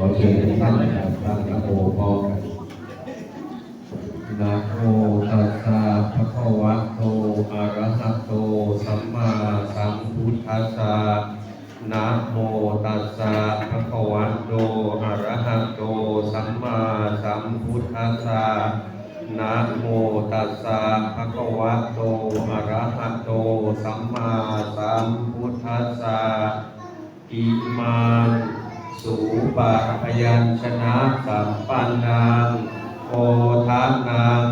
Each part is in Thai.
อเชิญท่านตั้งนะโมพร้อมกันนะโมตัสสะภะคะวะโตอะระหะโตสัมมาสัมพุทธัสสะนะโมตัสสะภะคะวะโตอะระหะโตสัมมาสัมพุทธัสสะนะโมตัสสะภะคะวะโตอะระหะโตสัมมาสัมพุทธัสสะอิมังสุปะพยัญชนะสัมปันนังโอทานัง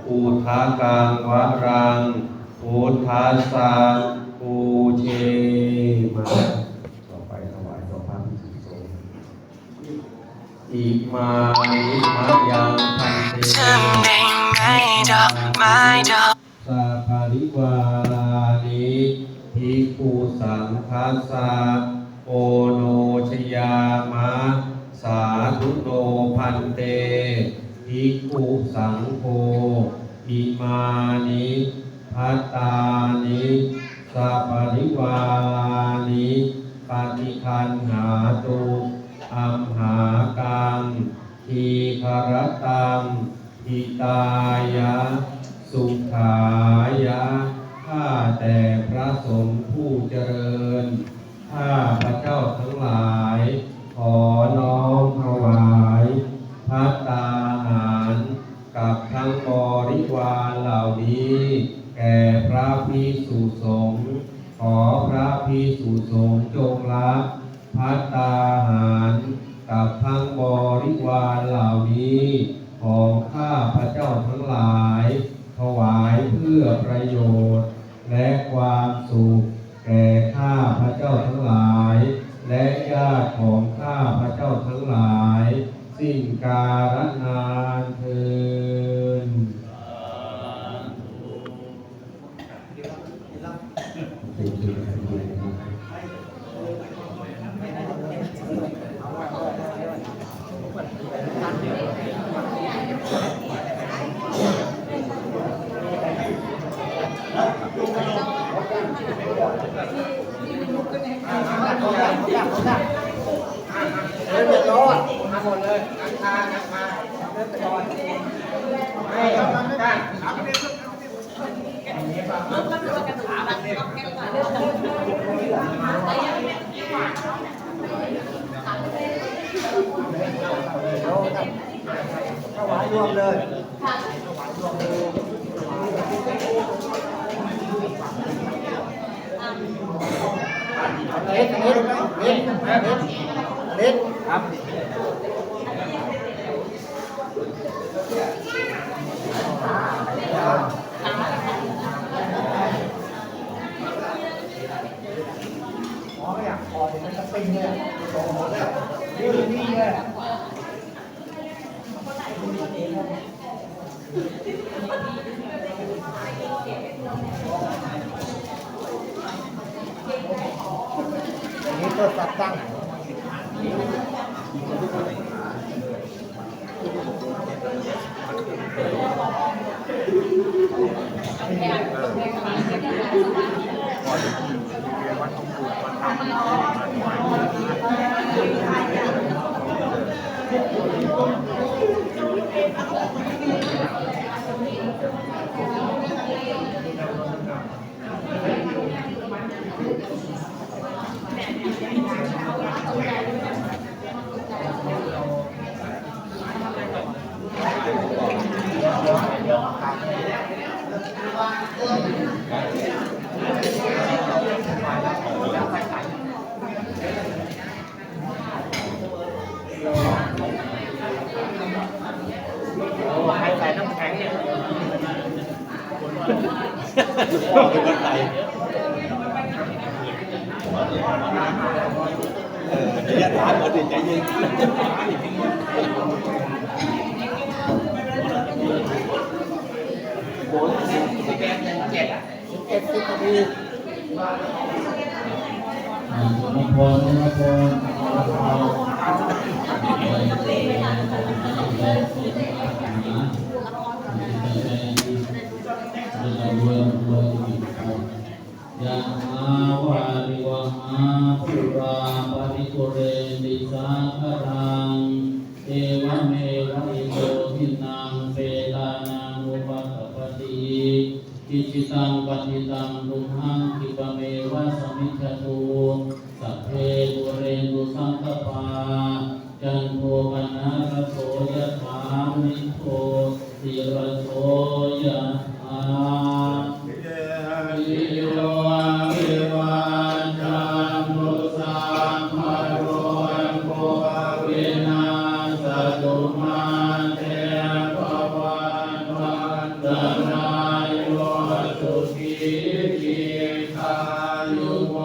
อุทากังวรังพุทธัสสะปูเชมาต่อไปถวายต่อพระภิกษุสงฆ์อิมานิมะยังพันเตสัพพะริวารานิภิกขุสังฆัสสะโอโนชยามะสาธุโนพันเตภิกขุสังโฆอิมานิภัตตานิสัพพะริวารานิปฏิคันหาตุอัมหากังทีครตังหิตายะสุขายะข้าแต่พระสงฆ์ผู้เจริญข้าพระเจ้าทั้งหลายขอน้อมถวายภัตตาหารกับทั้งบริวารเหล่านี้แก่พระภิกษุสงฆ์ขอพระภิกษุสงฆ์จงรับภัตตาหารกับทั้งบริวารเหล่านี้ของข้าพระเจ้าทั้งหลายถวายเพื่อประโยชน์และความสุขแก่ข้าพระเจ้าทั้งหลายและญาติของข้าพระเจ้าทั้งหลายสิ้นกาลนานเทอญเดินไปรอดมาหมดเลยนักมาเดินไปรอดให้ได้ครับถวายรวมเลยเล็ดครับอ๋ออยากคอมันจะปิ้งเลยโอ้โหแล้วนี่เลยนี่ก็ตัดตั้งให้ใส่น้ำแข็งเนี่ยเป็นคนไทยระยะทางมาถึงใจเย็นโอ้ย11 นาทีมาพรมาพร ยะหาวาริวหาปุราปริปุเรนติสาคารัง ตังปฏิตังตุมหังคิปะเมวะสมิจฉตุสัพเพปุเรนตุสังกปาจันโทปนะระโสยะถามิโชติระโสยะถาอิโยวิวันจันตุสัพพะโรโควินาศตุมาเตภวันวันตรายโยสุขีทีขายุโก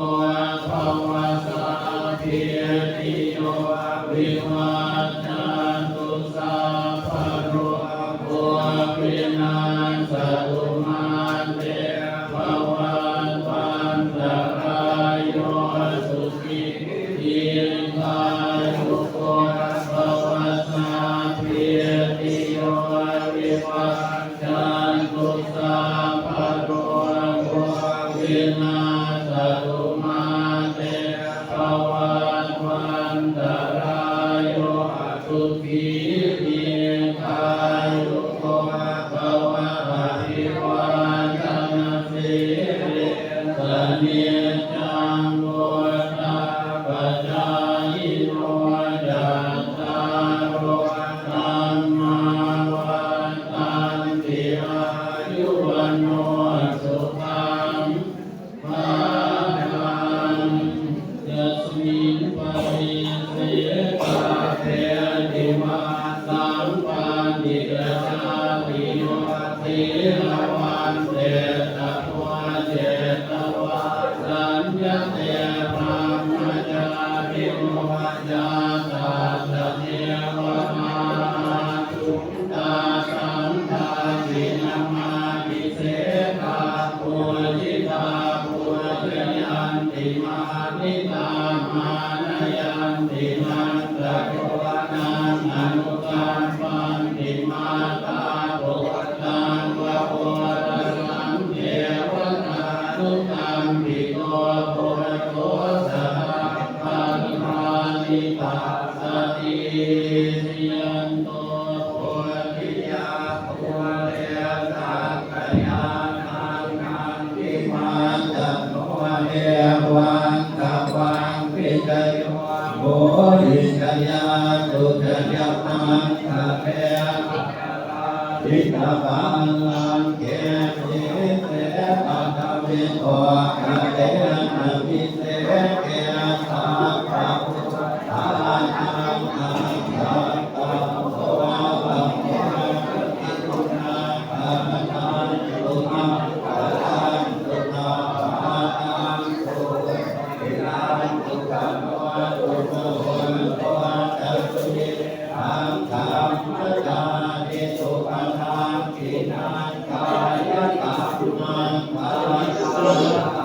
ภวสัพพิติโยวิวันจันตุสัพพะโรโควินาศตุมาเตภวันวันตรายโยสุขีทีขายุโกภวสัพพิติโยวิวันจันตุสัพพะโรโควินาศตุมาเตภวันวันตรายโยสุขีทีขายุโกภวะอภิวาทนาสิริสเนจังโมตาปัจจายโนจัตตารโอธัมมาวันตันติอายุวันโนสุขังภาลังยัสมินปะริสิกาเทติมาสัมปันติกะชาติโยติละวันเตตะวะเจตวะสัญญเตพรหมจาริโมญาตาตะเทวมาตุตาสัมภาสินามาปิเสกาปุจิตาปุจยันติมานิตามานายันติมันตะโกนังอนุกัมปันติมาตาโพตังวะโพตัสังเทวตานุตัมปิโกโพโตสัพพะมานิตาสติสิยันโตโพธิยาโพเลสักขยานังนันติมาจันโนเอวันตะวังพิจโยโมหิจยาตุจยมังคาเปทิตาปังลังเกติเตปัตตะวิโตคะเตนะวิเตเกตาภะพุทธานังอังคัตตะโตภะโมติตุนาภะนันตุมังภะนันตุนาภะนันตุอิรันตุกะโนตุโมโตจัตตุนิอังคัมมะจานิสุปะทังกินังกายกรรมังภะลังสังนังภะ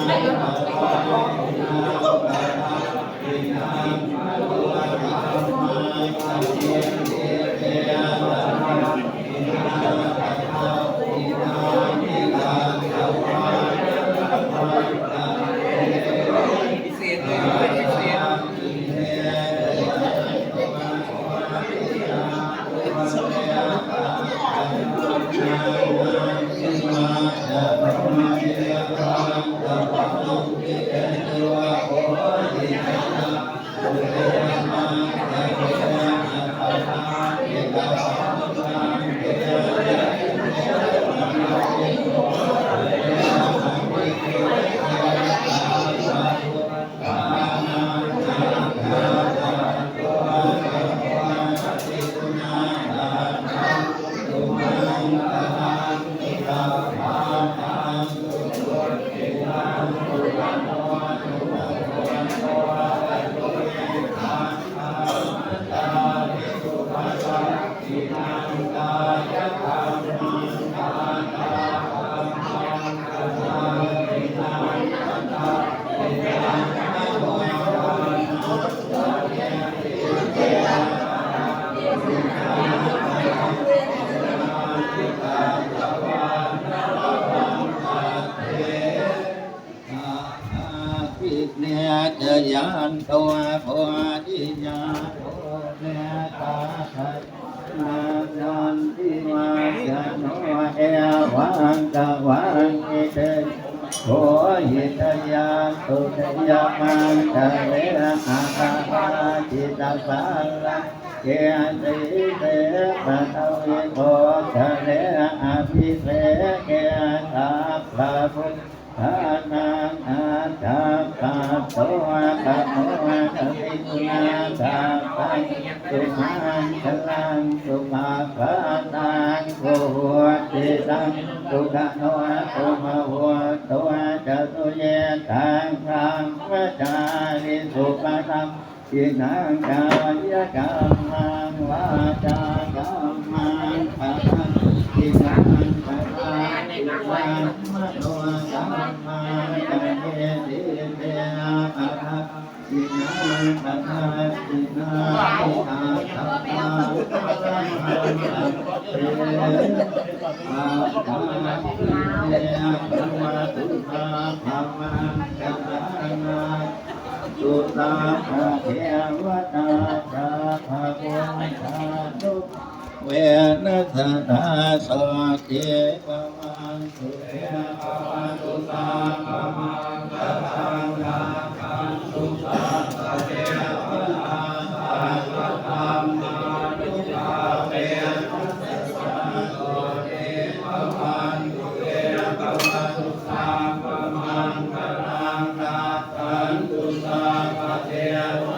ลังกินังภะลังกินังภะลังกรรมังภะเยติเตนะกินังภะลังกินังนิกังภะวะภะลังพิเศษเลยพิเศษยันตัวโพธิญาโตเนตา นายันติมาจันโนเอวังกวังอิเตโหหิตยาตุเตยามังทะเลอาคาจิตาสังเกติเตปะทวิโกทะเลอาภิเสเกตาพระพุทธานังอาจาตาโตภะโมทะวิกุณาตาปังสุขังพลังสุภาพาตังโกติตังสุขโนตุมะหัวตัวจะตุเยตังธรรมจาริสุปะธัมอินังกายกรรมังวาจากรรมังปะทังอินังปะทังอินังมโนกรรมังกัจเจติเตนะปะทังอินังปะทังอินังอิอาสัพพะอุปะทังเตปะทังอิเตนะภะวะตุสาภะมังกัจจังนะสุตาภะเทวตาสาภะโกสาธุเวนัสตาสวัสดิภะวันตุเตภะวันตุสาภะมังกัจจังนะคันตุสาภะเทวตาสาภะธรรมานุภาเวนัสสาโสติภะวันตุเตภะวันตุสาภะมังกัจจังนะคันตุสาภะเทว